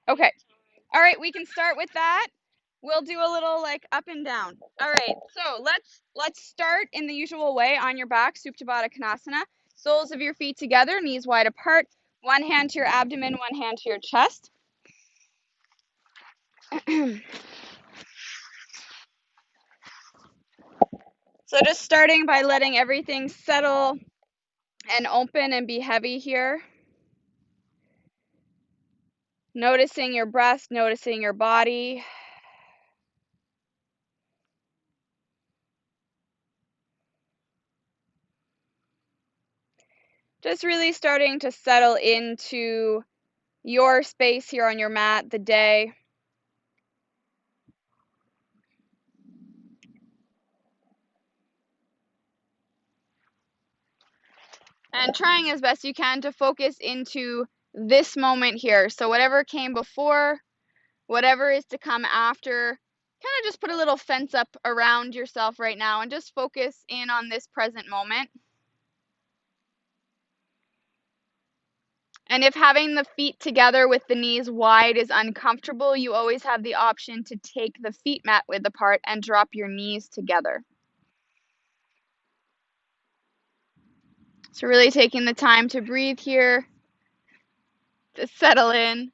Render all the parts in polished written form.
Okay. All right, we can start with that. We'll do a little like up and down. All right, so let's start in the usual way on your back, Supta Baddha Konasana. Soles of your feet together, knees wide apart. One hand to your abdomen, one hand to your chest. So just starting by letting everything settle and open and be heavy here. Noticing your breath, noticing your body. Just really starting to settle into your space here on your mat, the day. And trying as best you can to focus into this moment here. So whatever came before, whatever is to come after, kind of just put a little fence up around yourself right now and just focus in on this present moment. And if having the feet together with the knees wide is uncomfortable, you always have the option to take the feet mat width apart and drop your knees together. So really taking the time to breathe here, to settle in.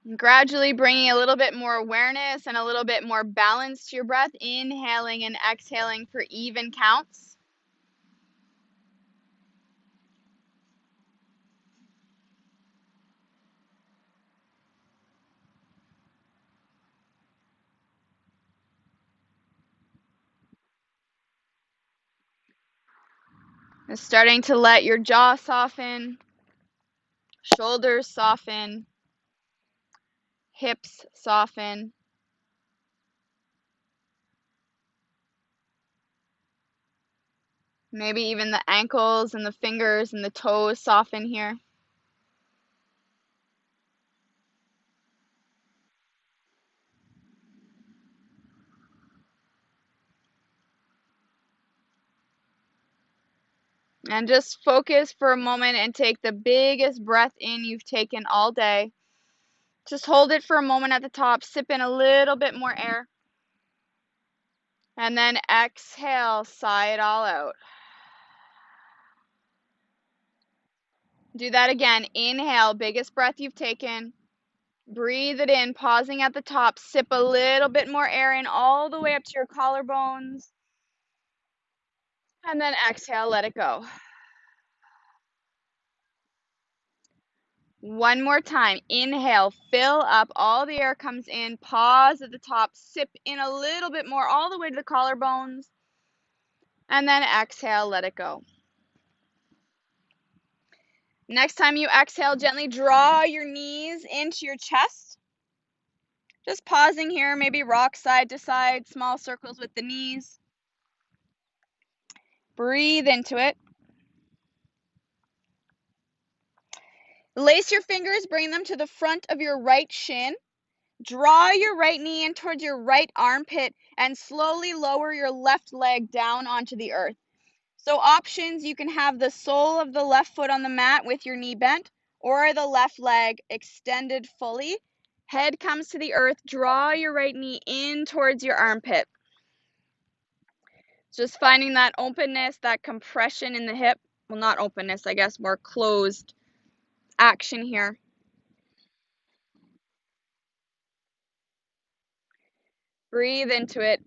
And gradually bringing a little bit more awareness and a little bit more balance to your breath, inhaling and exhaling for even counts. And starting to let your jaw soften, shoulders soften, hips soften. Maybe even the ankles and the fingers and the toes soften here. And just focus for a moment and take the biggest breath in you've taken all day. Just hold it for a moment at the top, sip in a little bit more air. And then exhale, sigh it all out. Do that again. Inhale, biggest breath you've taken. Breathe it in, pausing at the top. Sip a little bit more air in all the way up to your collarbones. And then exhale, let it go. One more time. Inhale, fill up, all the air comes in. Pause at the top, sip in a little bit more all the way to the collarbones. And then exhale, let it go. Next time you exhale, gently draw your knees into your chest. Just pausing here, maybe rock side to side, small circles with the knees. Breathe into it. Lace your fingers, bring them to the front of your right shin. Draw your right knee in towards your right armpit and slowly lower your left leg down onto the earth. So options, you can have the sole of the left foot on the mat with your knee bent or the left leg extended fully. Head comes to the earth, draw your right knee in towards your armpit. Just finding that openness, that compression in the hip. Well, not openness, I guess, more closed action here. Breathe into it.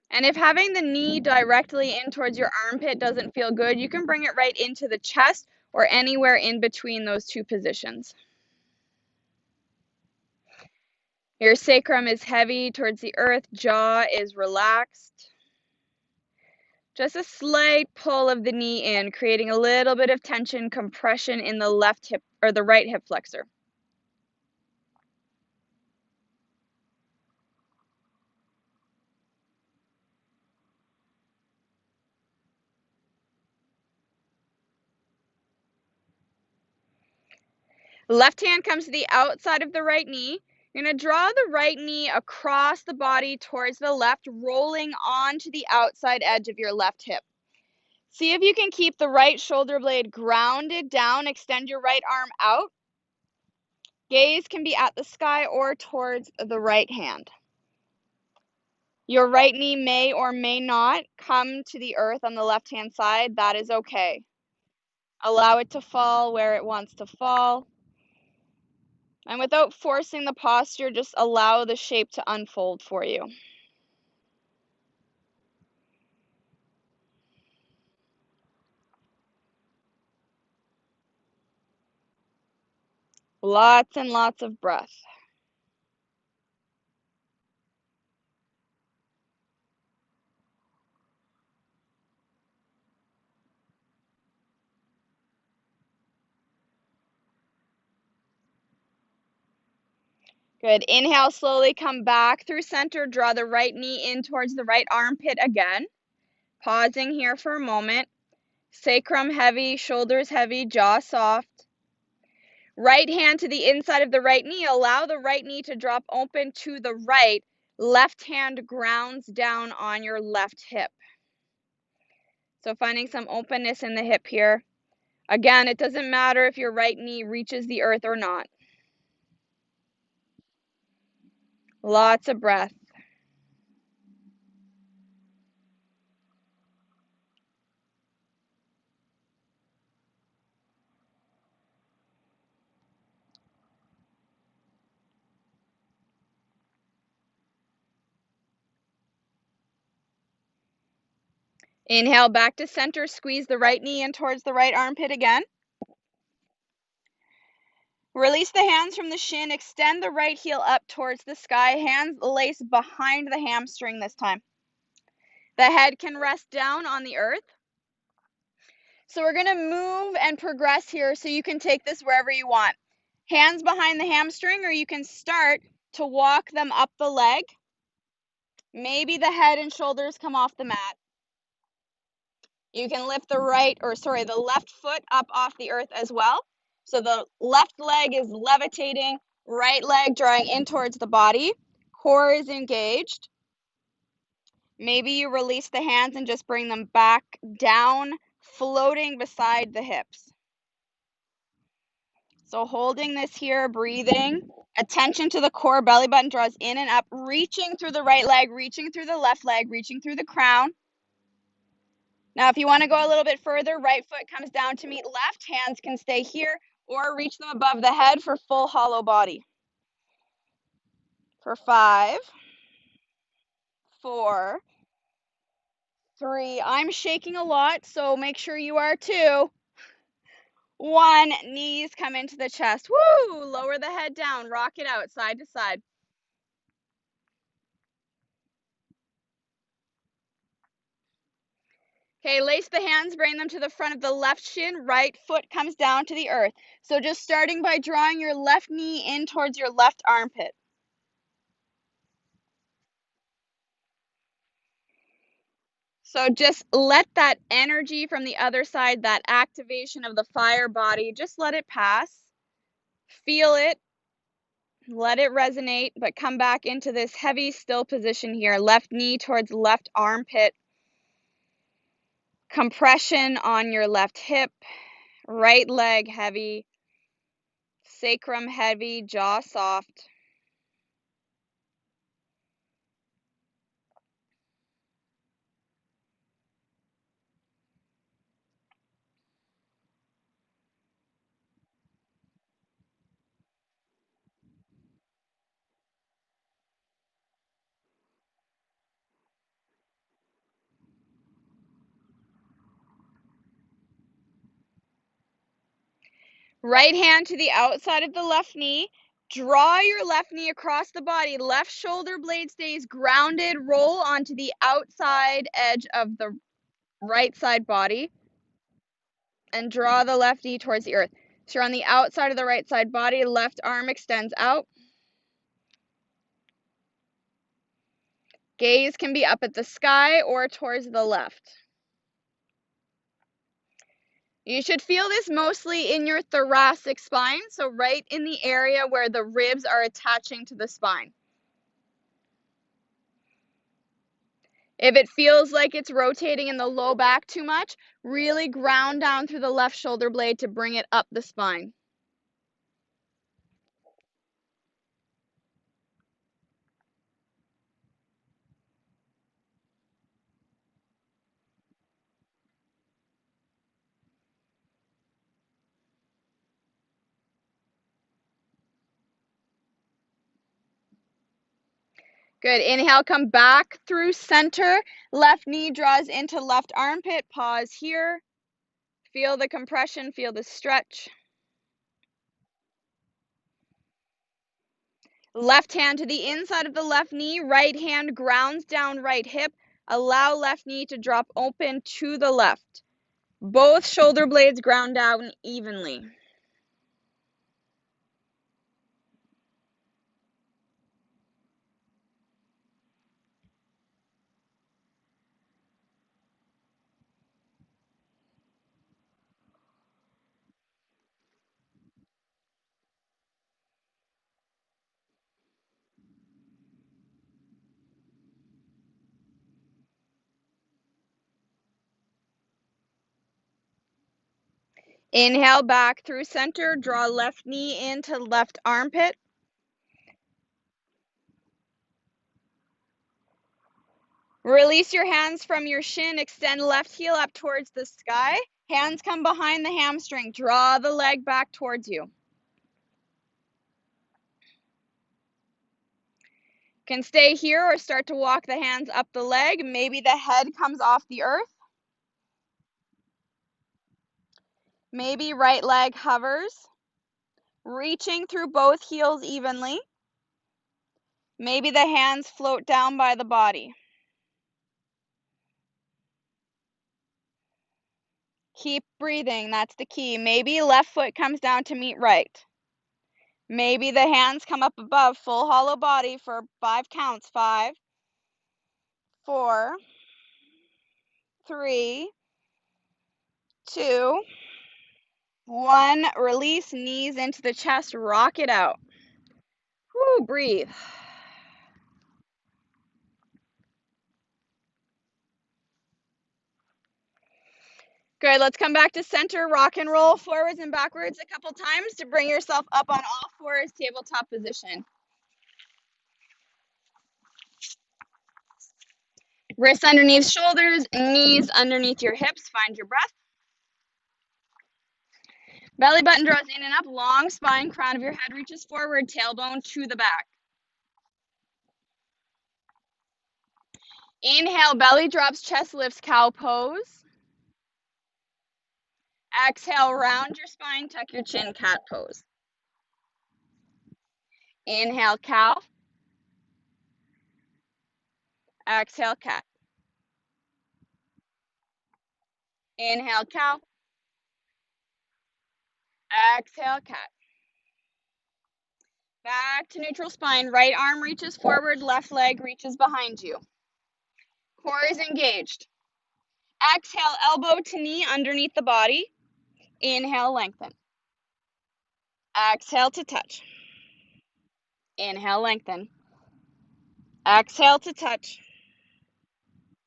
And if having the knee directly in towards your armpit doesn't feel good, you can bring it right into the chest or anywhere in between those two positions. Your sacrum is heavy towards the earth, jaw is relaxed. Just a slight pull of the knee in, creating a little bit of tension, compression in the left hip or the right hip flexor. Left hand comes to the outside of the right knee. You're going to draw the right knee across the body towards the left, rolling onto the outside edge of your left hip. See if you can keep the right shoulder blade grounded down. Extend your right arm out. Gaze can be at the sky or towards the right hand. Your right knee may or may not come to the earth on the left-hand side. That is okay. Allow it to fall where it wants to fall. And without forcing the posture, just allow the shape to unfold for you. Lots and lots of breath. Good. Inhale, slowly come back through center. Draw the right knee in towards the right armpit again. Pausing here for a moment. Sacrum heavy, shoulders heavy, jaw soft. Right hand to the inside of the right knee. Allow the right knee to drop open to the right. Left hand grounds down on your left hip. So finding some openness in the hip here. Again, it doesn't matter if your right knee reaches the earth or not. Lots of breath. Inhale back to center. Squeeze the right knee in towards the right armpit again. Release the hands from the shin. Extend the right heel up towards the sky. Hands lace behind the hamstring this time. The head can rest down on the earth. So we're going to move and progress here so you can take this wherever you want. Hands behind the hamstring, or you can start to walk them up the leg. Maybe the head and shoulders come off the mat. You can lift the left foot up off the earth as well. So the left leg is levitating, right leg drawing in towards the body. Core is engaged. Maybe you release the hands and just bring them back down, floating beside the hips. So holding this here, breathing, attention to the core, belly button draws in and up, reaching through the right leg, reaching through the left leg, reaching through the crown. Now, if you want to go a little bit further, right foot comes down to meet left, hands can stay here or reach them above the head for full hollow body. For 5, 4, 3, I'm shaking a lot, so make sure you are too. 1, knees come into the chest. Woo! Lower the head down, rock it out side to side. Okay, lace the hands, bring them to the front of the left shin. Right foot comes down to the earth. So just starting by drawing your left knee in towards your left armpit. So just let that energy from the other side, that activation of the fire body, just let it pass. Feel it. Let it resonate, but come back into this heavy, still position here. Left knee towards left armpit. Compression on your left hip. Right leg heavy. Sacrum heavy, jaw soft. Right hand to the outside of the left knee. Draw your left knee across the body. Left shoulder blade stays grounded. Roll onto the outside edge of the right side body. And draw the left knee towards the earth. So you're on the outside of the right side body. Left arm extends out. Gaze can be up at the sky or towards the left. You should feel this mostly in your thoracic spine, so right in the area where the ribs are attaching to the spine. If it feels like it's rotating in the low back too much, really ground down through the left shoulder blade to bring it up the spine. Good. Inhale, come back through center. Left knee draws into left armpit. Pause here. Feel the compression, feel the stretch. Left hand to the inside of the left knee. Right hand grounds down right hip. Allow left knee to drop open to the left. Both shoulder blades ground down evenly. Inhale back through center. Draw left knee into left armpit. Release your hands from your shin. Extend left heel up towards the sky. Hands come behind the hamstring. Draw the leg back towards you. Can stay here or start to walk the hands up the leg. Maybe the head comes off the earth. Maybe right leg hovers. Reaching through both heels evenly. Maybe the hands float down by the body. Keep breathing, that's the key. Maybe left foot comes down to meet right. Maybe the hands come up above, full hollow body for 5 counts. 5, 4, 3, 2, 1. Release, knees into the chest, rock it out. Whew, breathe. Good, let's come back to center, rock and roll forwards and backwards a couple times to bring yourself up on all fours, tabletop position. Wrists underneath shoulders, knees underneath your hips, find your breath. Belly button draws in and up, long spine, crown of your head reaches forward, tailbone to the back. Inhale, belly drops, chest lifts, cow pose. Exhale, round your spine, tuck your chin, cat pose. Inhale, cow. Exhale, cat. Inhale, cow. Exhale, cat. Back to neutral spine. Right arm reaches forward, left leg reaches behind you. Core is engaged. Exhale, elbow to knee underneath the body. Inhale, lengthen. Exhale to touch. Inhale, lengthen. Exhale to touch.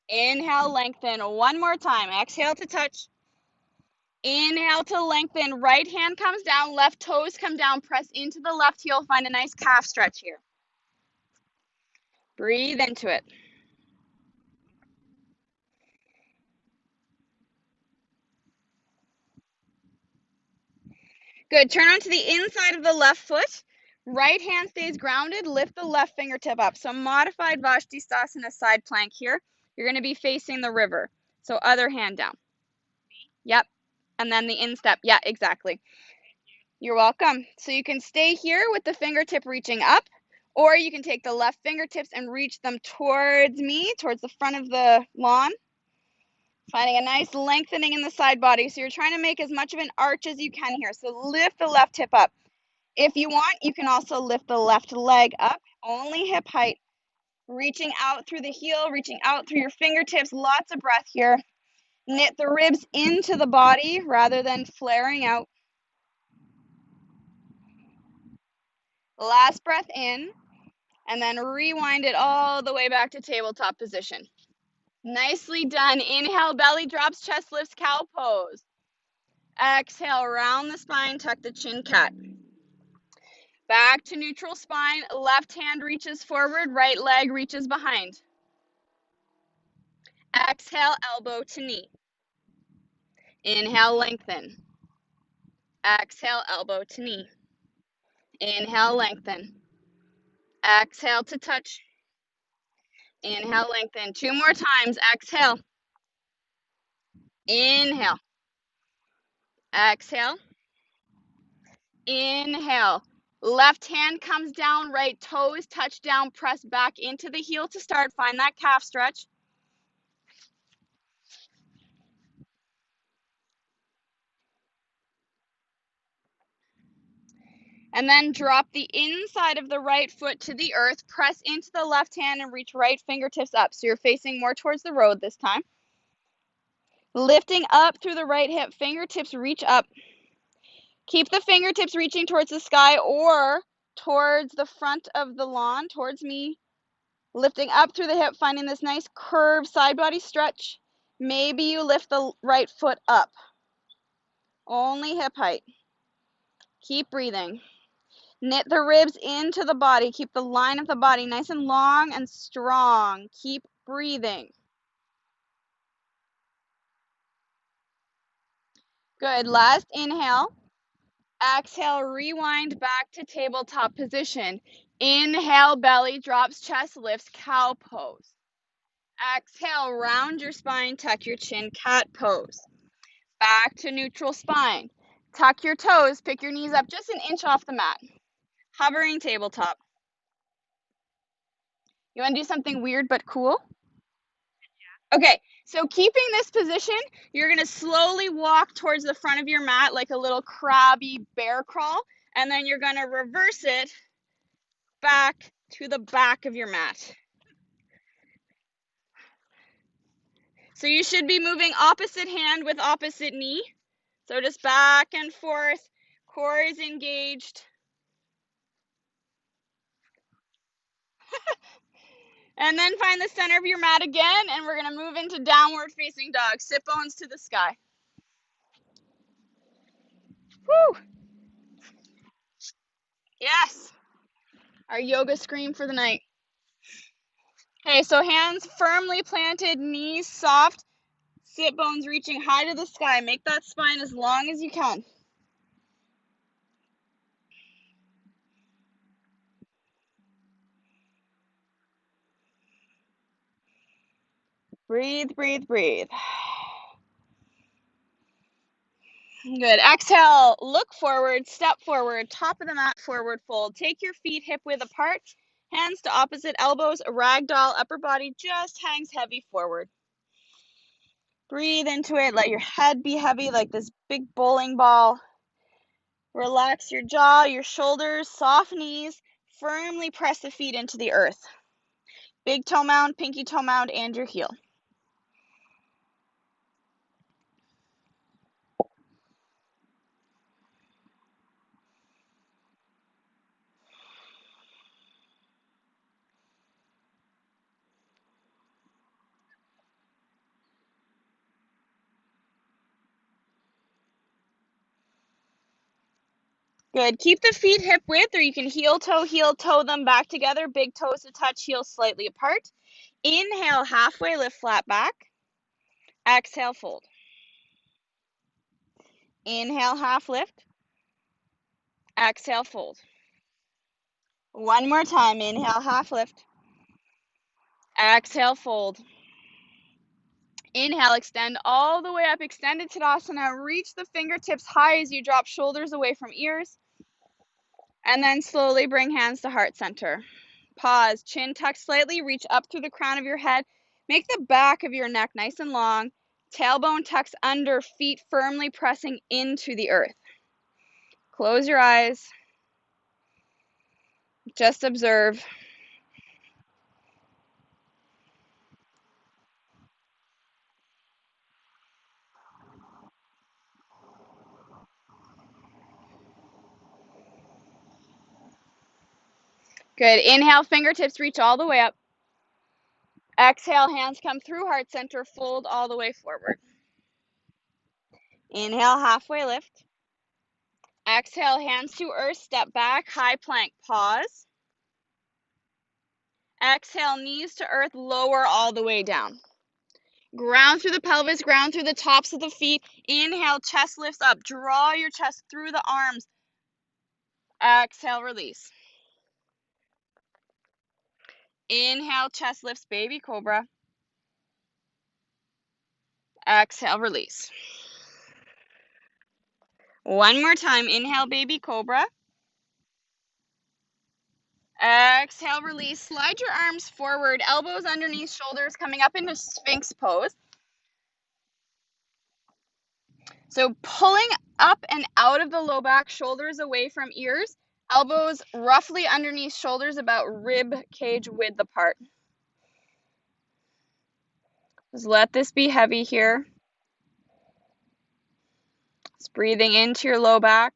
Inhale, lengthen. One more time. Exhale to touch. Inhale to lengthen. Right hand comes down, left toes come down. Press into the left heel. Find a nice calf stretch here. Breathe into it. Good. Turn onto the inside of the left foot. Right hand stays grounded. Lift the left fingertip up. So modified Vajradhisthana side plank here. You're going to be facing the river. So other hand down. Yep. And then the instep. Yeah, exactly. You're welcome. So you can stay here with the fingertip reaching up, or you can take the left fingertips and reach them towards me, towards the front of the lawn. Finding a nice lengthening in the side body. So you're trying to make as much of an arch as you can here. So lift the left hip up. If you want, you can also lift the left leg up, only hip height. Reaching out through the heel, reaching out through your fingertips. Lots of breath here. Knit the ribs into the body rather than flaring out. Last breath in, and then rewind it all the way back to tabletop position. Nicely done. Inhale, belly drops, chest lifts, cow pose. Exhale, round the spine, tuck the chin, cat. Back to neutral spine, left hand reaches forward, right leg reaches behind. Exhale, elbow to knee. Inhale, lengthen. Exhale, elbow to knee. Inhale, lengthen. Exhale to touch. Inhale, lengthen. 2 more times. Exhale. Inhale. Exhale. Inhale. Left hand comes down, right toes touch down, press back into the heel to start. Find that calf stretch. And then drop the inside of the right foot to the earth, press into the left hand and reach right fingertips up. So you're facing more towards the road this time. Lifting up through the right hip, fingertips reach up. Keep the fingertips reaching towards the sky or towards the front of the lawn, towards me. Lifting up through the hip, finding this nice curved side body stretch. Maybe you lift the right foot up. Only hip height. Keep breathing. Knit the ribs into the body. Keep the line of the body nice and long and strong. Keep breathing. Good. Last inhale. Exhale, rewind back to tabletop position. Inhale, belly drops, chest lifts, cow pose. Exhale, round your spine, tuck your chin, cat pose. Back to neutral spine. Tuck your toes, pick your knees up just an inch off the mat. Hovering tabletop. You want to do something weird but cool? Okay, so keeping this position, you're going to slowly walk towards the front of your mat like a little crabby bear crawl, and then you're going to reverse it back to the back of your mat. So you should be moving opposite hand with opposite knee. So just back and forth, core is engaged. And then find the center of your mat again, and we're gonna move into downward facing dog. Sit bones to the sky. Woo! Yes! Our yoga scream for the night. Okay, so hands firmly planted, knees soft, sit bones reaching high to the sky. Make that spine as long as you can. Breathe, breathe, breathe. Good. Exhale, look forward, step forward, top of the mat, forward fold. Take your feet hip width apart, hands to opposite elbows, ragdoll, upper body just hangs heavy forward. Breathe into it, let your head be heavy like this big bowling ball. Relax your jaw, your shoulders, soft knees, firmly press the feet into the earth. Big toe mound, pinky toe mound, and your heel. Good. Keep the feet hip width, or you can heel toe them back together. Big toes to touch, heels slightly apart. Inhale, halfway lift, flat back. Exhale, fold. Inhale, half lift. Exhale, fold. One more time. Inhale, half lift. Exhale, fold. Inhale, extend all the way up. Extended Tadasana. Reach the fingertips high as you drop shoulders away from ears. And then slowly bring hands to heart center. Pause. Chin tucked slightly. Reach up through the crown of your head. Make the back of your neck nice and long. Tailbone tucks under, feet firmly pressing into the earth. Close your eyes. Just observe. Good. Inhale, fingertips reach all the way up. Exhale, hands come through heart center, fold all the way forward. Inhale, halfway lift. Exhale, hands to earth, step back, high plank, pause. Exhale, knees to earth, lower all the way down. Ground through the pelvis, ground through the tops of the feet. Inhale, chest lifts up. Draw your chest through the arms. Exhale, release. Inhale, chest lifts, baby cobra. Exhale, release. One more time. Inhale, baby cobra. Exhale, release. Slide your arms forward, elbows underneath shoulders, coming up into Sphinx pose. So pulling up and out of the low back, shoulders away from ears, elbows roughly underneath shoulders, about rib cage width apart. Just let this be heavy here. Just breathing into your low back.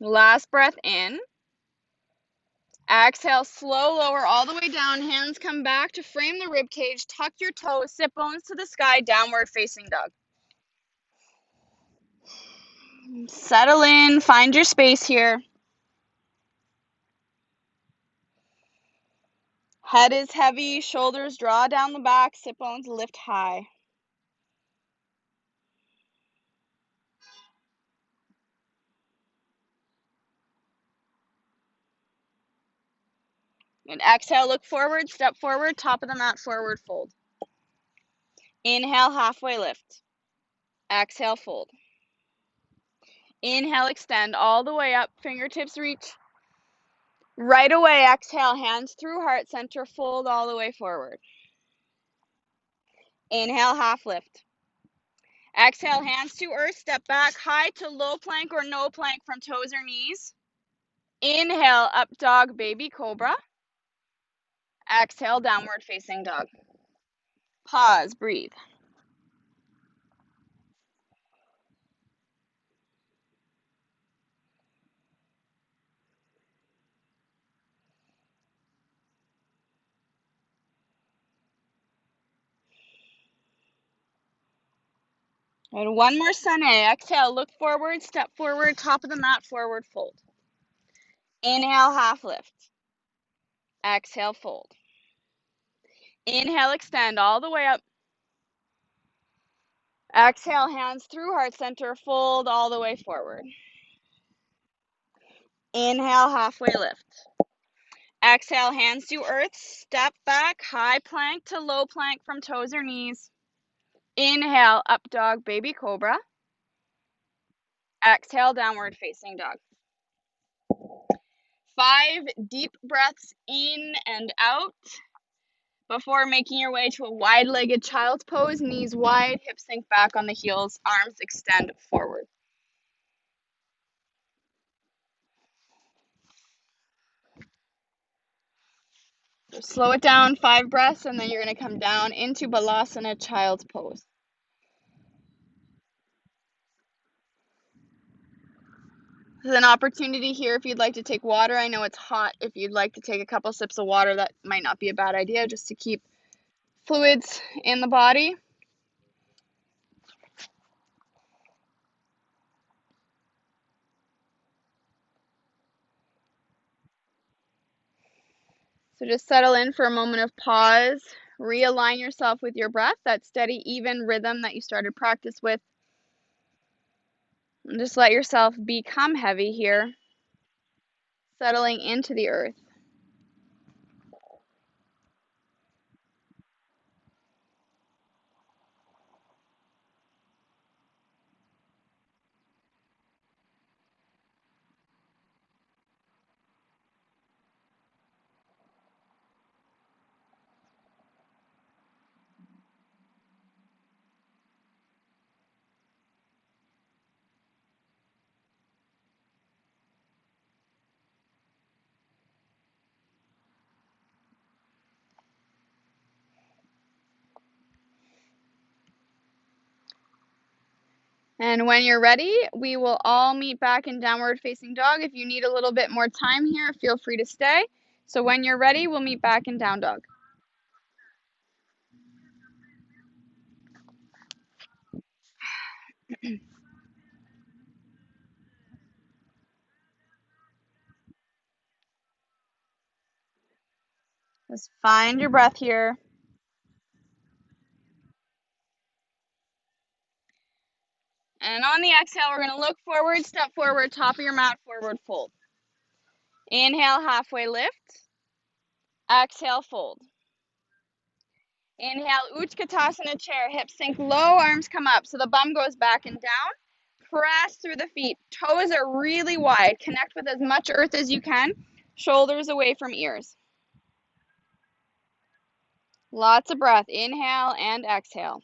Last breath in. Exhale, slow lower all the way down. Hands come back to frame the rib cage. Tuck your toes, sit bones to the sky, downward facing dog. Settle in, find your space here. Head is heavy, shoulders draw down the back, sit bones lift high. And exhale, look forward, step forward, top of the mat, forward fold. Inhale, halfway lift. Exhale, fold. Inhale, extend all the way up, fingertips reach. Right away, exhale, hands through heart center, fold all the way forward. Inhale, half lift. Exhale, hands to earth, step back, high to low plank or no plank from toes or knees. Inhale, up dog, baby cobra. Exhale, downward facing dog. Pause, breathe. And one more sun A. Exhale, look forward, step forward, top of the mat, forward fold. Inhale, half lift. Exhale, fold. Inhale, extend all the way up. Exhale, hands through heart center, fold all the way forward. Inhale, halfway lift. Exhale, hands to earth, step back, high plank to low plank from toes or knees. Inhale, up dog, baby cobra. Exhale, downward facing dog. 5 deep breaths in and out before making your way to a wide-legged child's pose, knees wide, hips sink back on the heels, arms extend forward. So slow it down, 5 breaths, and then you're going to come down into Balasana, child's pose. There's an opportunity here if you'd like to take water. I know it's hot. If you'd like to take a couple sips of water, that might not be a bad idea, just to keep fluids in the body. So just settle in for a moment of pause. Realign yourself with your breath, that steady, even rhythm that you started practice with. And just let yourself become heavy here, settling into the earth. And when you're ready, we will all meet back in downward facing dog. If you need a little bit more time here, feel free to stay. So when you're ready, we'll meet back in down dog. Just find your breath here. And on the exhale, we're going to look forward, step forward, top of your mat, forward fold. Inhale, halfway lift. Exhale, fold. Inhale, Utkatasana chair, hips sink low, arms come up. So the bum goes back and down. Press through the feet. Toes are really wide. Connect with as much earth as you can. Shoulders away from ears. Lots of breath. Inhale and exhale.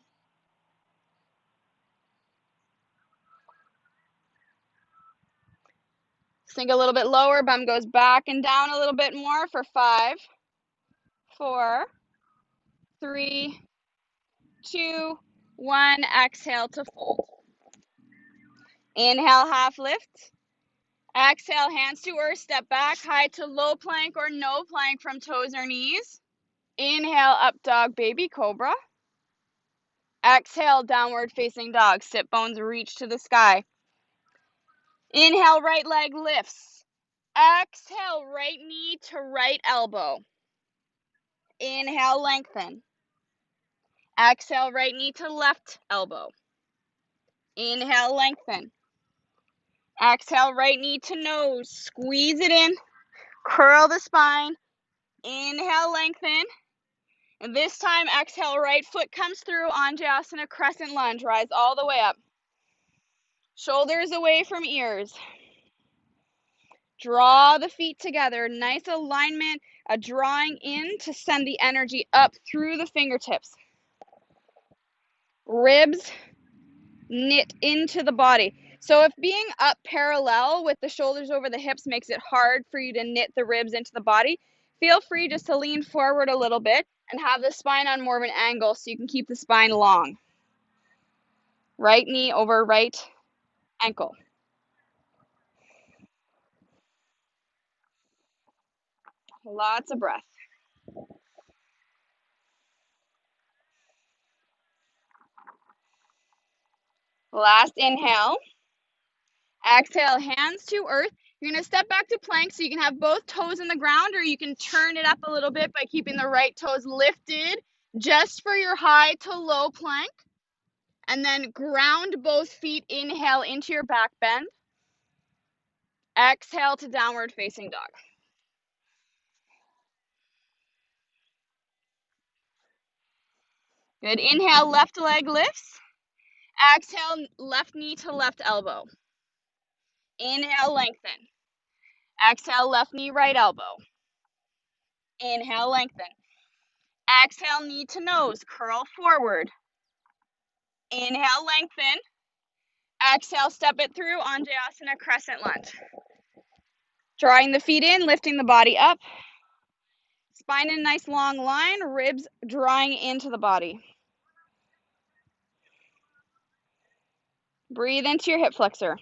Sink a little bit lower. Bum goes back and down a little bit more for 5, 4, 3, 2, 1. Exhale to fold. Inhale, half lift. Exhale, hands to earth. Step back, high to low plank or no plank from toes or knees. Inhale, up dog, baby cobra. Exhale, downward facing dog. Sit bones reach to the sky. Inhale, right leg lifts. Exhale, right knee to right elbow. Inhale, lengthen. Exhale, right knee to left elbow. Inhale, lengthen. Exhale, right knee to nose. Squeeze it in. Curl the spine. Inhale, lengthen. And this time, exhale, right foot comes through, Anjasana, crescent lunge. Rise all the way up. Shoulders away from ears. Draw the feet together. Nice alignment, a drawing in to send the energy up through the fingertips. Ribs knit into the body. So if being up parallel with the shoulders over the hips makes it hard for you to knit the ribs into the body, feel free just to lean forward a little bit and have the spine on more of an angle so you can keep the spine long. Right knee over right ankle. Lots of breath. Last inhale. Exhale, hands to earth. You're going to step back to plank so you can have both toes in the ground, or you can turn it up a little bit by keeping the right toes lifted just for your high to low plank. And then ground both feet. Inhale into your back bend. Exhale to downward facing dog. Good. Inhale, left leg lifts. Exhale, left knee to left elbow. Inhale, lengthen. Exhale, left knee, right elbow. Inhale, lengthen. Exhale, knee to nose, curl forward. Inhale, lengthen. Exhale, step it through, Anjasana, crescent lunge. Drawing the feet in, lifting the body up. Spine in a nice long line, ribs drawing into the body. Breathe into your hip flexor.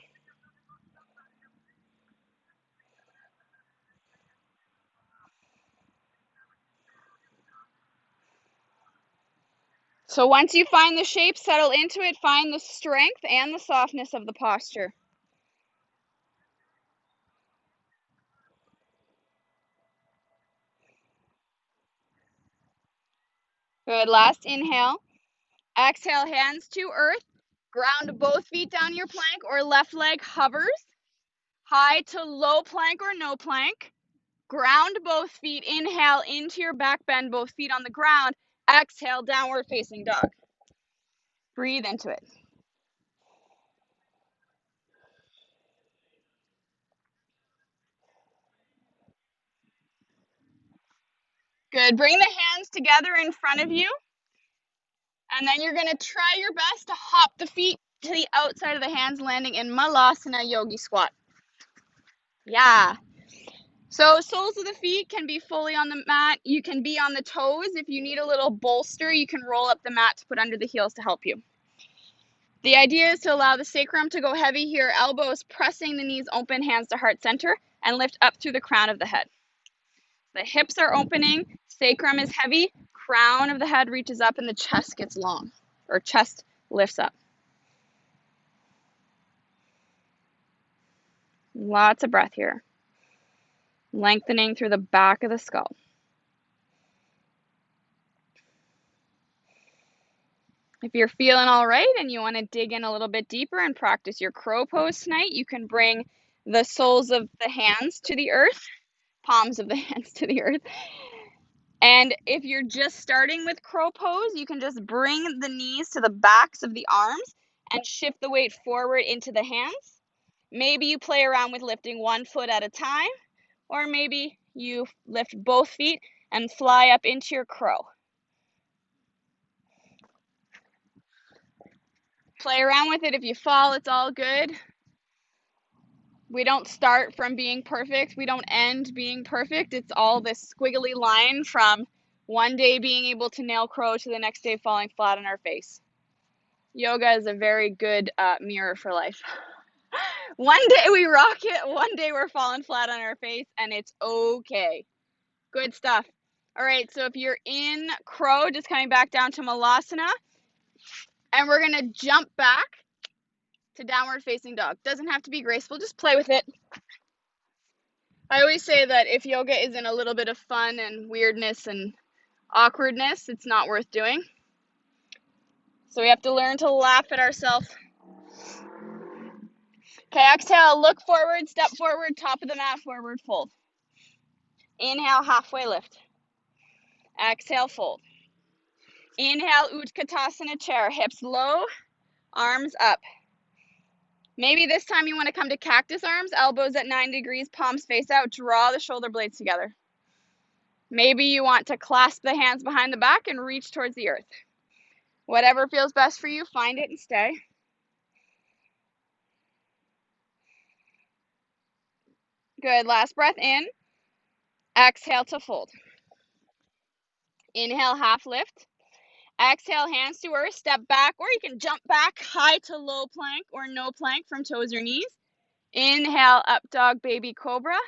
So once you find the shape, settle into it, find the strength and the softness of the posture. Good. Last inhale. Exhale, hands to earth. Ground both feet down your plank or left leg hovers. High to low plank or no plank. Ground both feet. Inhale into your back bend, both feet on the ground. Exhale, downward facing dog. Breathe into it. Good. Bring the hands together in front of you. And then you're going to try your best to hop the feet to the outside of the hands, landing in Malasana Yogi Squat. Yeah. So soles of the feet can be fully on the mat. You can be on the toes. If you need a little bolster, you can roll up the mat to put under the heels to help you. The idea is to allow the sacrum to go heavy here, elbows pressing the knees open, hands to heart center, and lift up through the crown of the head. The hips are opening, sacrum is heavy, crown of the head reaches up, and the chest gets long, or chest lifts up. Lots of breath here. Lengthening through the back of the skull. If you're feeling all right and you want to dig in a little bit deeper and practice your crow pose tonight, you can bring the soles of the hands to the earth, palms of the hands to the earth. And if you're just starting with crow pose, you can just bring the knees to the backs of the arms and shift the weight forward into the hands. Maybe you play around with lifting one foot at a time, or maybe you lift both feet and fly up into your crow. Play around with it. If you fall, it's all good. We don't start from being perfect. We don't end being perfect. It's all this squiggly line from one day being able to nail crow to the next day falling flat on our face. Yoga is a very good mirror for life. One day we rock it, one day we're falling flat on our face, and it's okay. Good stuff. All right, so if you're in crow, just coming back down to Malasana, and we're going to jump back to downward facing dog. Doesn't have to be graceful, just play with it. I always say that if yoga isn't a little bit of fun and weirdness and awkwardness, it's not worth doing. So we have to learn to laugh at ourselves. Okay, exhale, look forward, step forward, top of the mat, forward fold. Inhale, halfway lift. Exhale, fold. Inhale, Utkatasana chair, hips low, arms up. Maybe this time you want to come to cactus arms, elbows at 90 degrees, palms face out, draw the shoulder blades together. Maybe you want to clasp the hands behind the back and reach towards the earth. Whatever feels best for you, find it and stay. Good, last breath in. Exhale to fold. Inhale, half lift. Exhale, hands to earth, step back, or you can jump back high to low plank or no plank from toes or knees. Inhale, up dog, baby cobra.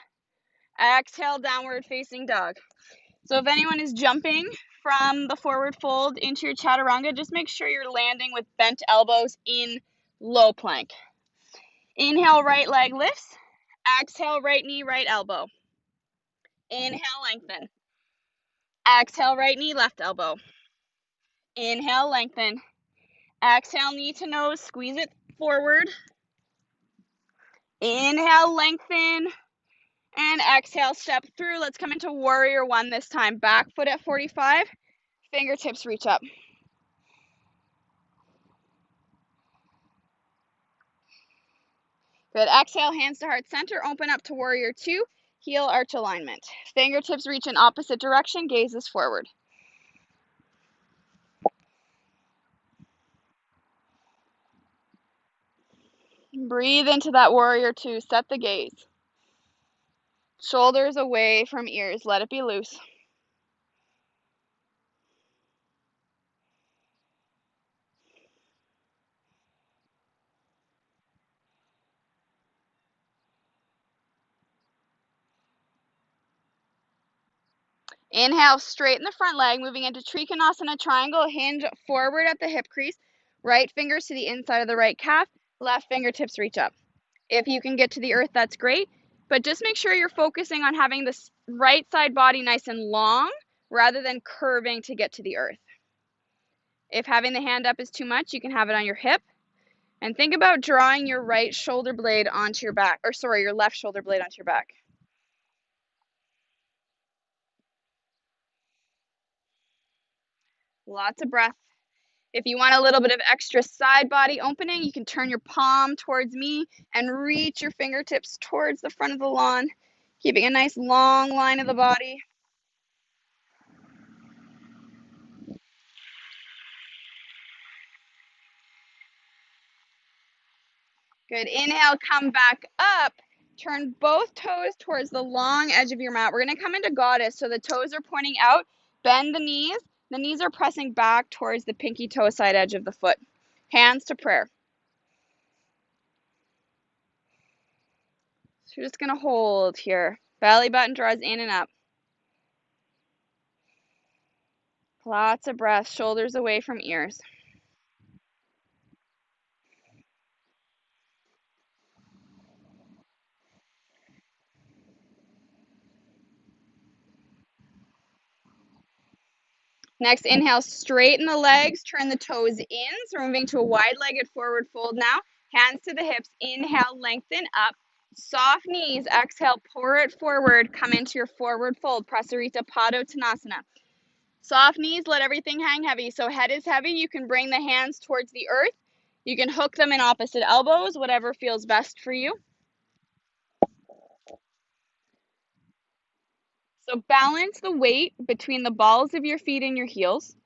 Exhale, downward facing dog. So if anyone is jumping from the forward fold into your chaturanga, just make sure you're landing with bent elbows in low plank. Inhale, right leg lifts. Exhale, right knee, right elbow. Inhale, lengthen. Exhale, right knee, left elbow. Inhale, lengthen. Exhale, knee to nose, squeeze it forward. Inhale, lengthen. And exhale, step through. Let's come into warrior one this time. Back foot at 45. Fingertips reach up. Good. Exhale, hands to heart center. Open up to warrior two. Heel arch alignment. Fingertips reach in opposite direction. Gazes forward. Breathe into that warrior two. Set the gaze. Shoulders away from ears. Let it be loose. Inhale, straighten the front leg, moving into Trikonasana triangle, hinge forward at the hip crease, right fingers to the inside of the right calf, left fingertips reach up. If you can get to the earth, that's great, but just make sure you're focusing on having this right side body nice and long rather than curving to get to the earth. If having the hand up is too much, you can have it on your hip. And think about drawing your right shoulder blade onto your back, or sorry, your left shoulder blade onto your back. Lots of breath. If you want a little bit of extra side body opening, you can turn your palm towards me and reach your fingertips towards the front of the lawn, keeping a nice long line of the body. Good. Inhale, come back up. Turn both toes towards the long edge of your mat. We're going to come into goddess, so the toes are pointing out. Bend the knees. The knees are pressing back towards the pinky toe side edge of the foot. Hands to prayer. So we're just going to hold here. Belly button draws in and up. Lots of breath, shoulders away from ears. Next, inhale, straighten the legs, turn the toes in. So we're moving to a wide-legged forward fold now. Hands to the hips, inhale, lengthen up. Soft knees, exhale, pour it forward, come into your forward fold, Prasarita Padottanasana. Soft knees, let everything hang heavy. So head is heavy, you can bring the hands towards the earth. You can hook them in opposite elbows, whatever feels best for you. So balance the weight between the balls of your feet and your heels.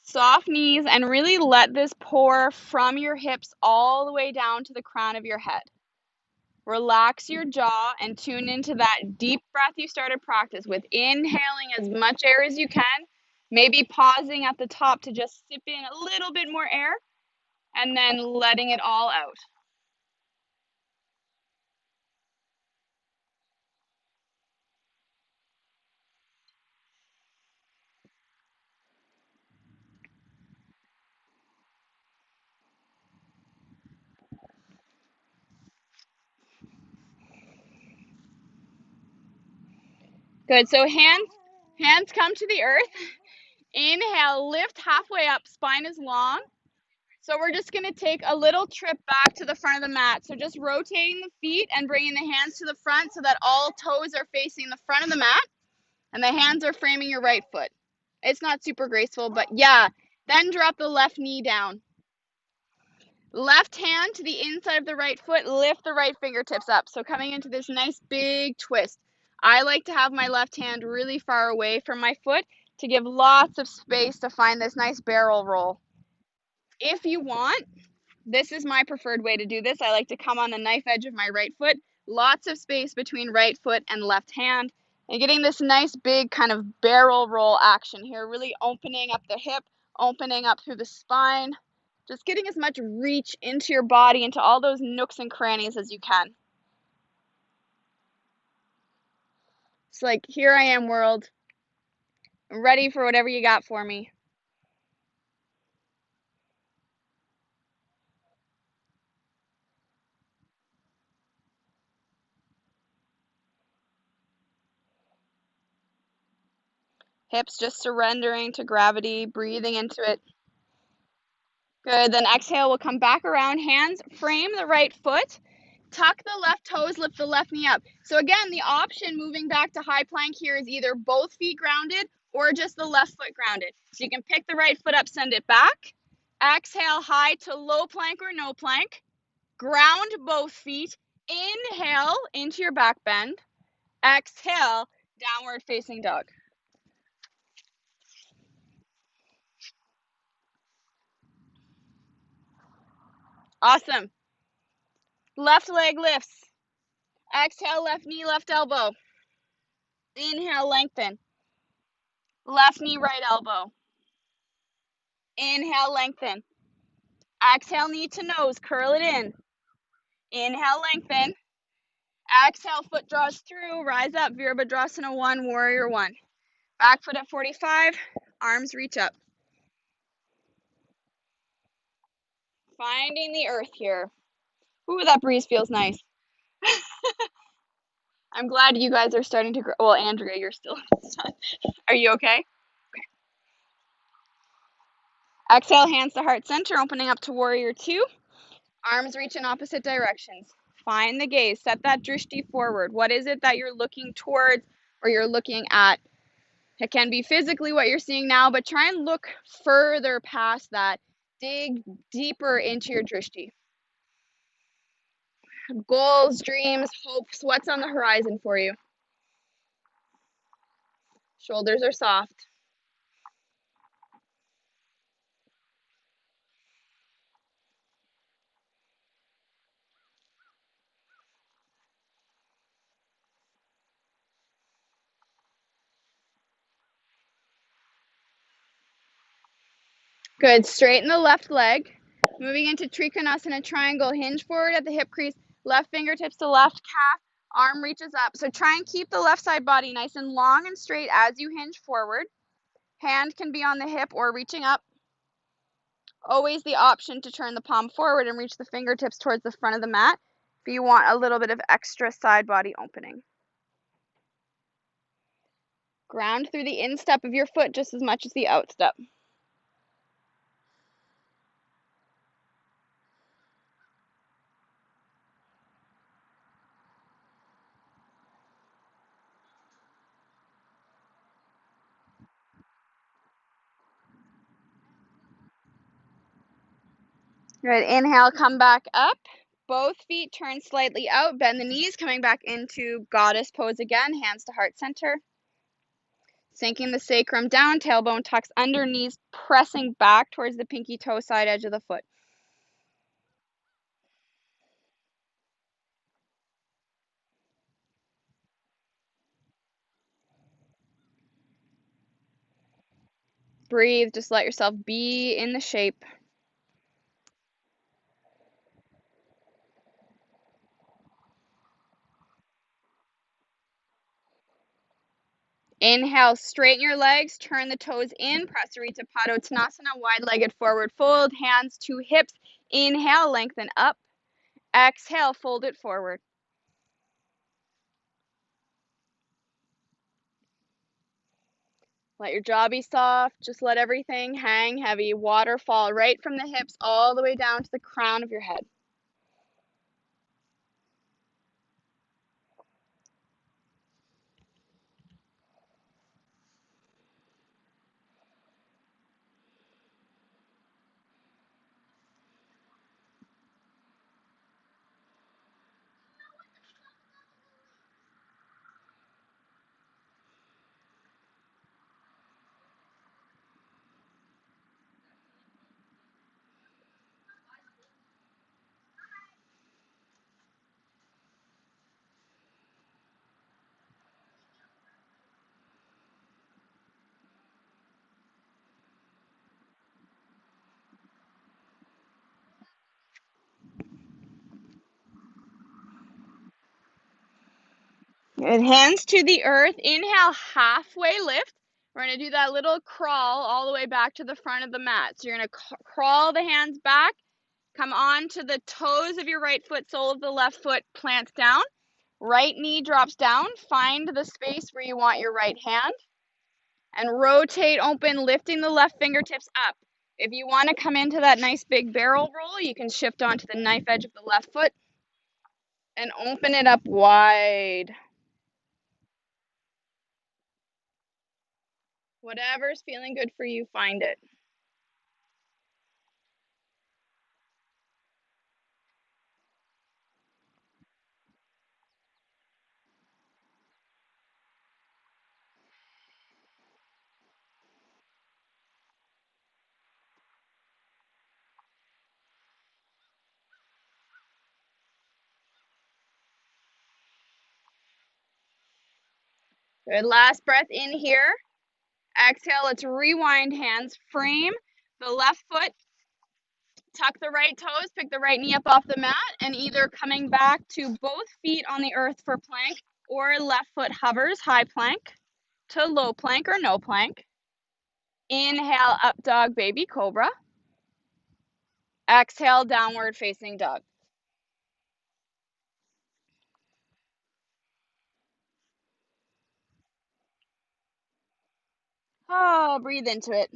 Soft knees, and really let this pour from your hips all the way down to the crown of your head. Relax your jaw and tune into that deep breath you started practice with, inhaling as much air as you can, maybe pausing at the top to just sip in a little bit more air, and then letting it all out. Good. So hands come to the earth. Inhale, lift halfway up, spine is long. So we're just going to take a little trip back to the front of the mat. So just rotating the feet and bringing the hands to the front so that all toes are facing the front of the mat and the hands are framing your right foot. It's not super graceful, but yeah. Then drop the left knee down. Left hand to the inside of the right foot, lift the right fingertips up. So coming into this nice big twist. I like to have my left hand really far away from my foot to give lots of space to find this nice barrel roll. If you want, this is my preferred way to do this. I like to come on the knife edge of my right foot, lots of space between right foot and left hand, and getting this nice big kind of barrel roll action here, really opening up the hip, opening up through the spine, just getting as much reach into your body, into all those nooks and crannies as you can. It's like, here I am, world. I'm ready for whatever you got for me. Hips just surrendering to gravity, breathing into it. Good. Then exhale, we'll come back around. Hands frame the right foot. Tuck the left toes, lift the left knee up. So again, the option moving back to high plank here is either both feet grounded or just the left foot grounded. So you can pick the right foot up, send it back. Exhale, high to low plank or no plank. Ground both feet. Inhale into your back bend. Exhale, downward facing dog. Awesome. Left leg lifts. Exhale, left knee, left elbow. Inhale, lengthen. Left knee, right elbow. Inhale, lengthen. Exhale, knee to nose, curl it in. Inhale, lengthen. Exhale, foot draws through, rise up, Virabhadrasana 1, Warrior 1. Back foot at 45, arms reach up. Finding the earth here. Ooh, that breeze feels nice. I'm glad you guys are starting to grow. Well, Andrea, you're still. Are you okay? Exhale, hands to heart center, opening up to Warrior 2. Arms reach in opposite directions. Find the gaze. Set that drishti forward. What is it that you're looking towards or you're looking at? It can be physically what you're seeing now, but try and look further past that. Dig deeper into your drishti. Goals, dreams, hopes. What's on the horizon for you? Shoulders are soft. Good. Straighten the left leg. Moving into Trikonasana triangle. Hinge forward at the hip crease. Left fingertips to left calf, arm reaches up. So try and keep the left side body nice and long and straight as you hinge forward. Hand can be on the hip or reaching up. Always the option to turn the palm forward and reach the fingertips towards the front of the mat if you want a little bit of extra side body opening. Ground through the instep of your foot just as much as the outstep. Good. Inhale, come back up. Both feet turn slightly out. Bend the knees, coming back into goddess pose again. Hands to heart center. Sinking the sacrum down, tailbone tucks under, knees pressing back towards the pinky toe side edge of the foot. Breathe, just let yourself be in the shape. Inhale, straighten your legs, turn the toes in, Prasarita Padottanasana, wide-legged forward fold, hands to hips. Inhale, lengthen up. Exhale, fold it forward. Let your jaw be soft, just let everything hang heavy. Waterfall right from the hips all the way down to the crown of your head. Good. Hands to the earth. Inhale, halfway lift. We're going to do that little crawl all the way back to the front of the mat. So you're going to crawl the hands back, come on to the toes of your right foot, sole of the left foot plants down. Right knee drops down. Find the space where you want your right hand. And rotate open, lifting the left fingertips up. If you want to come into that nice big barrel roll, you can shift onto the knife edge of the left foot and open it up wide. Whatever's feeling good for you, find it. Good. Last breath in here. Exhale, let's rewind hands. Frame the left foot, tuck the right toes, pick the right knee up off the mat, and either coming back to both feet on the earth for plank, or left foot hovers, high plank, to low plank or no plank. Inhale, up dog, baby cobra. Exhale, downward facing dog. Oh, breathe into it.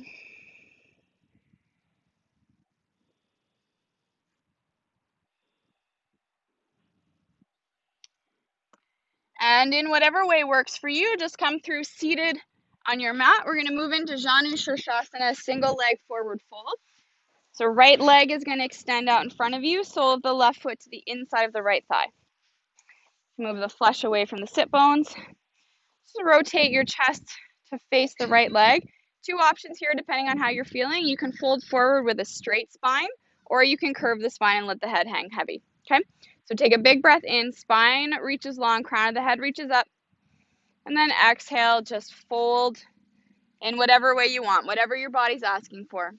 And in whatever way works for you, just come through seated on your mat. We're going to move into Janu Shirshasana, single leg forward fold. So right leg is going to extend out in front of you, sole of the left foot to the inside of the right thigh. Move the flesh away from the sit bones. Just rotate your chest to face the right leg. Two options here depending on how you're feeling. You can fold forward with a straight spine, or you can curve the spine and let the head hang heavy. Okay, so take a big breath in, spine reaches long, crown of the head reaches up, and then exhale, just fold in whatever way you want, whatever your body's asking for.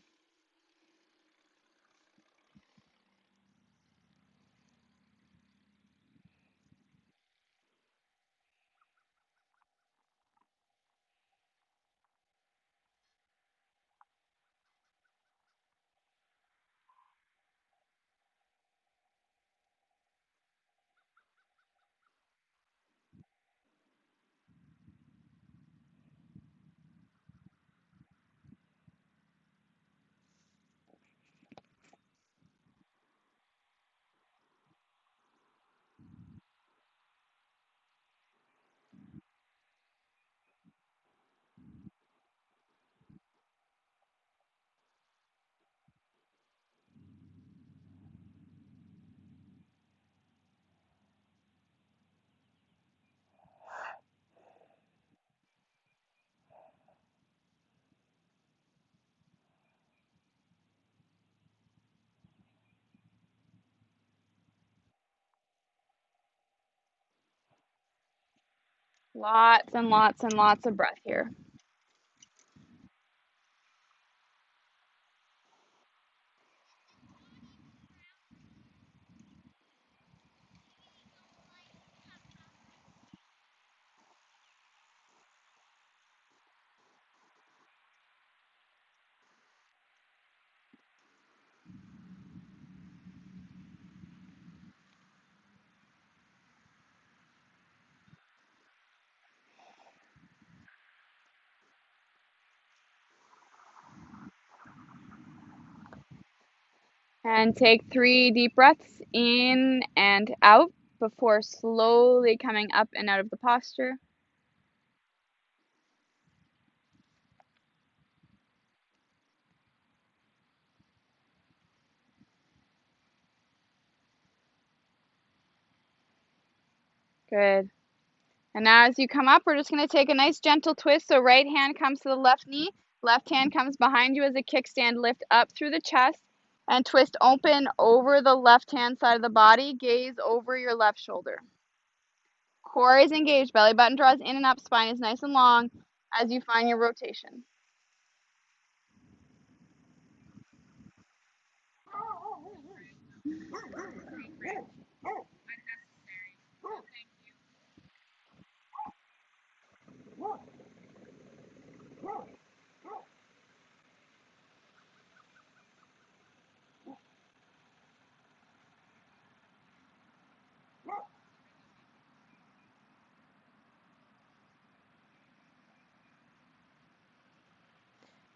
Lots and lots and lots of breath here. And take 3 deep breaths in and out before slowly coming up and out of the posture. Good. And now as you come up, we're just going to take a nice gentle twist. So right hand comes to the left knee, left hand comes behind you as a kickstand. Lift up through the chest and twist open over the left hand side of the body. Gaze over your left shoulder. Core is engaged, belly button draws in and up, spine is nice and long as you find your rotation.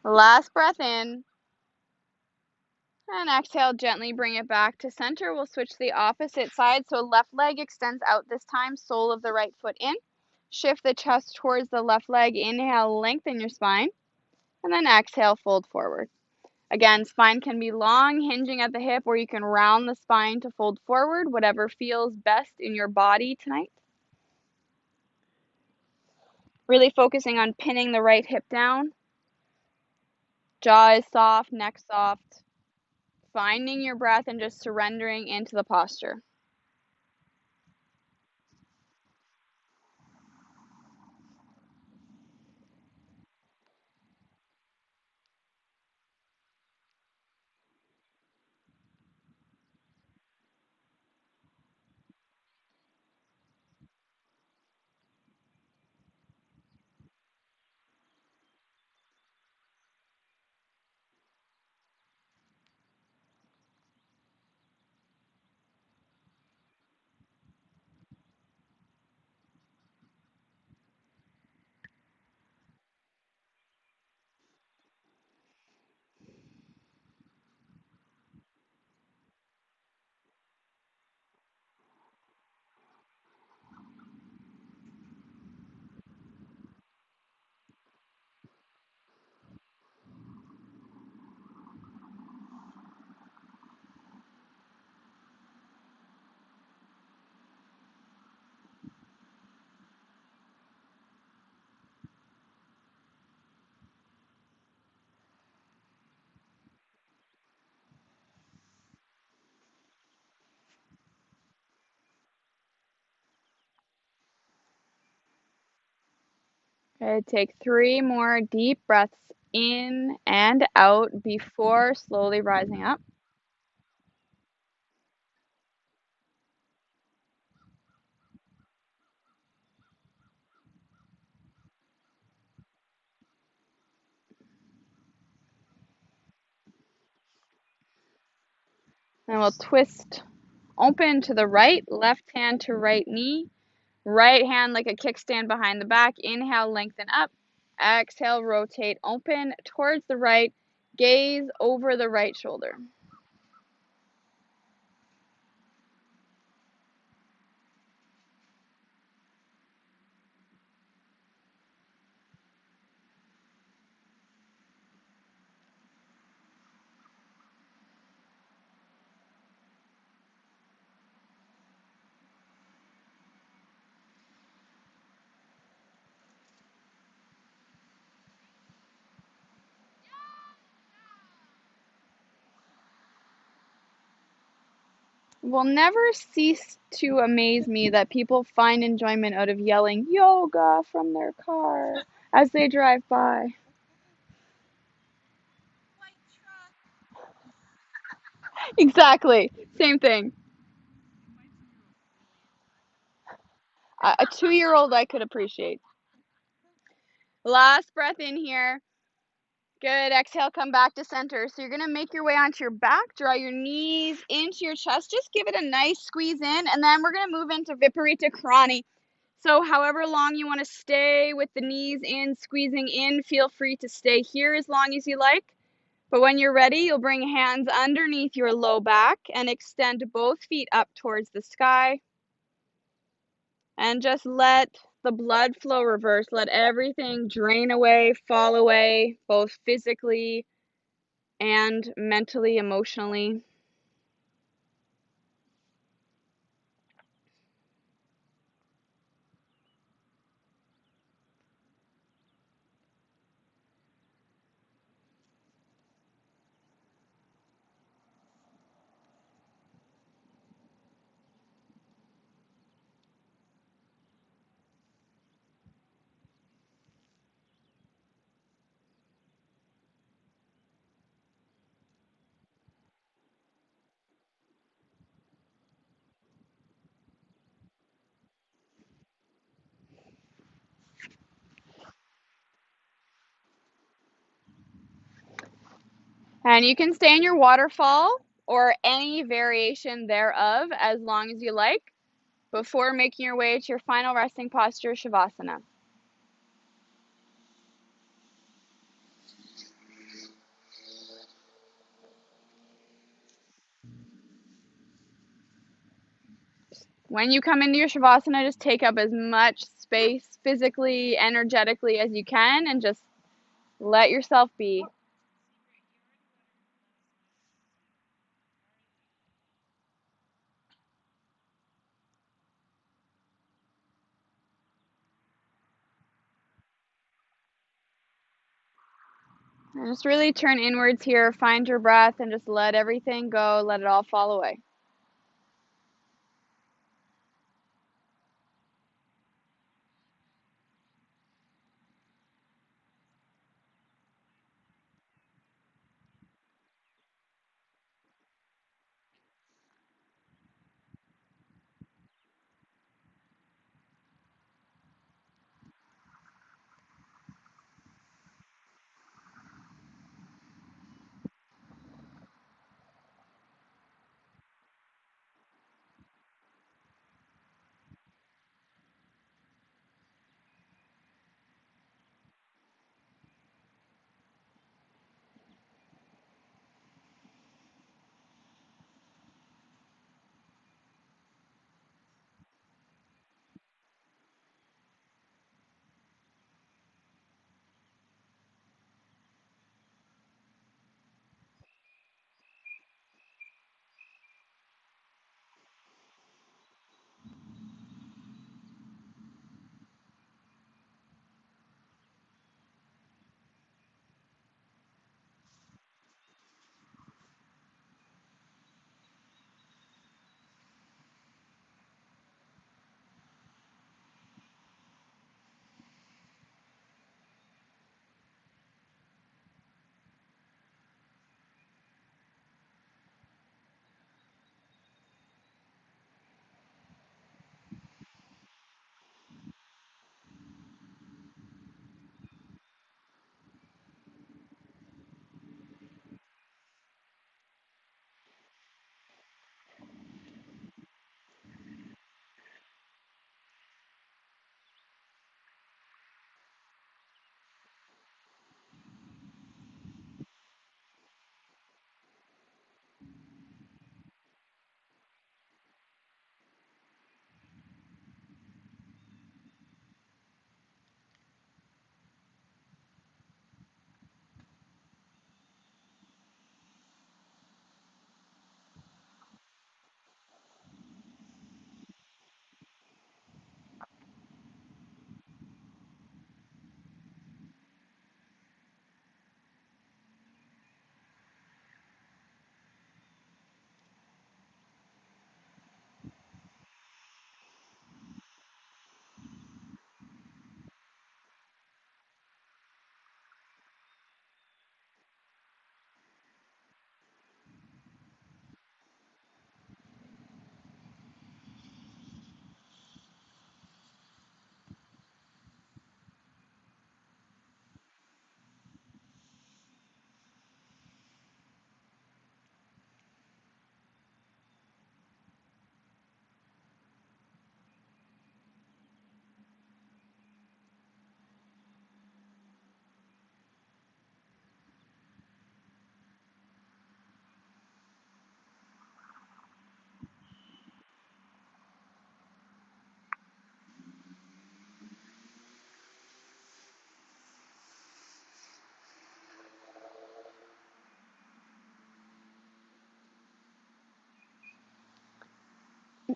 Last breath in. And exhale, gently bring it back to center. We'll switch to the opposite side. So left leg extends out this time, sole of the right foot in. Shift the chest towards the left leg. Inhale, lengthen your spine. And then exhale, fold forward. Again, spine can be long, hinging at the hip, or you can round the spine to fold forward, whatever feels best in your body tonight. Really focusing on pinning the right hip down. Jaw is soft, neck soft. Finding your breath and just surrendering into the posture. Okay, take 3 more deep breaths in and out before slowly rising up. And we'll twist open to the right, left hand to right knee, right hand like a kickstand behind the back. Inhale, lengthen up. Exhale, rotate open towards the right. Gaze over the right shoulder. will never cease to amaze me that people find enjoyment out of yelling yoga from their car as they drive by. Exactly. Same thing. A 2-year-old I could appreciate. Last breath in here. Good. Exhale, come back to center. So you're going to make your way onto your back, draw your knees into your chest. Just give it a nice squeeze in, and then we're going to move into Viparita Karani. So however long you want to stay with the knees in, squeezing in, feel free to stay here as long as you like. But when you're ready, you'll bring hands underneath your low back and extend both feet up towards the sky. And just let the blood flow reverse. Let everything drain away, fall away, both physically and mentally, emotionally. And you can stay in your waterfall or any variation thereof as long as you like before making your way to your final resting posture, Shavasana. When you come into your Shavasana, just take up as much space physically, energetically as you can and just let yourself be. And just really turn inwards here, find your breath, and just let everything go, let it all fall away.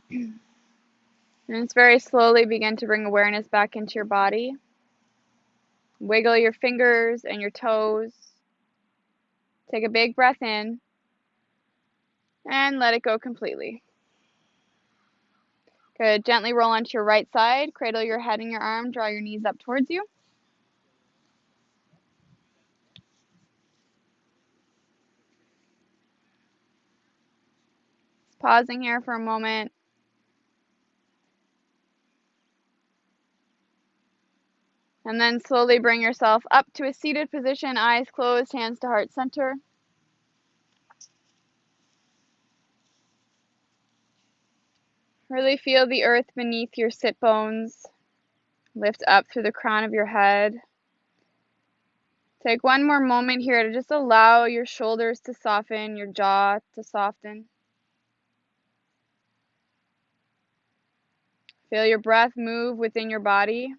And just very slowly begin to bring awareness back into your body. Wiggle your fingers and your toes. Take a big breath in and let it go completely. Good. Gently roll onto your right side. Cradle your head in your arm. Draw your knees up towards you. Just pausing here for a moment. And then slowly bring yourself up to a seated position, eyes closed, hands to heart center. Really feel the earth beneath your sit bones. Lift up through the crown of your head. Take one more moment here to just allow your shoulders to soften, your jaw to soften. Feel your breath move within your body.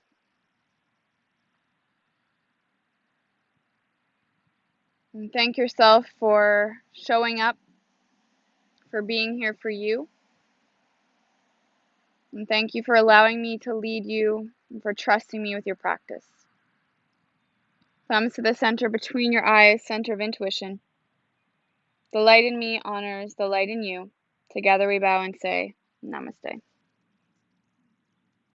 And thank yourself for showing up, for being here for you. And thank you for allowing me to lead you and for trusting me with your practice. Thumbs to the center between your eyes, center of intuition. The light in me honors the light in you. Together we bow and say, Namaste.